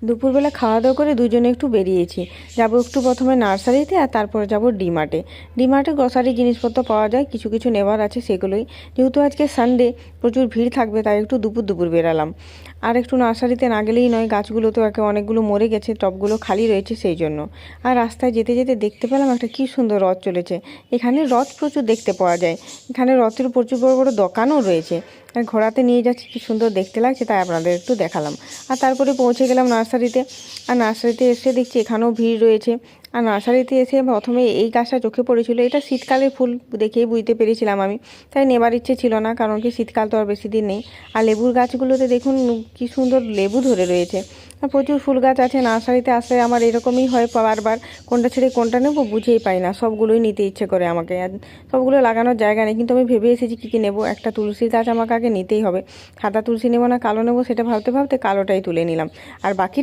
দুপুরবেলা খাওয়া দাওয়া করে দুজনে একটু বেরিয়েছি। যাব একটু প্রথমে নার্সারিতে আর তারপরে যাব ডিমার্টে। ডিমার্টে গ্রসারি জিনিসপত্র পাওয়া যায়, কিছু কিছু নেওয়ার আছে সেগুলোই। যেহেতু আজকে সানডে প্রচুর ভিড় থাকবে, তাই একটু দুপুর বেরালাম। আর একটু নার্সারিতে না গেলেই নয়, গাছগুলো তো অনেকগুলো মরে গেছে, টবগুলো খালি রয়েছে সেই জন্য। আর রাস্তায় যেতে যেতে দেখতে পেলাম একটা কী সুন্দর রথ চলেছে। এখানে রথ প্রচুর দেখতে পাওয়া যায়। এখানে রথের প্রচুর বড় বড় দোকানও রয়েছে। আর ঘোরাতে নিয়ে যাচ্ছি, কী সুন্দর দেখতে লাগছে, তাই আপনাদের একটু দেখালাম। আর তারপরে পৌঁছে গেলাম নার্সারিতে। আর নার্সারিতে এসে দেখছি এখানেও ভিড় রয়েছে। আর নার্সারিতে এসে প্রথমে এই গাছটা চোখে পড়েছিল, এটা শীতকালের ফুল দেখেই বুঝতে পেরেছিলাম আমি, তাই নেবার ইচ্ছে ছিল না, কারণ কি শীতকাল তো আর বেশি দিন নেই। আর লেবুর গাছগুলোতে দেখুন কি সুন্দর লেবু ধরে রয়েছে। আর প্রচুর ফুল গাছ আছে। নার্সারিতে আসলে আমার এরকমই হয়, বারবার কোনটা ছেড়ে কোনটা নেবো বুঝেই পাই না, সবগুলোই নিতে ইচ্ছে করে আমাকে। আর সবগুলো লাগানোর জায়গা নেই, কিন্তু আমি ভেবে এসেছি কী কী নেবো। একটা তুলসী গাছ আমাকে আগে নিতেই হবে। সাদা তুলসী নেবো না কালো নেবো, সেটা ভাবতে ভাবতে কালোটাই তুলে নিলাম। আর বাকি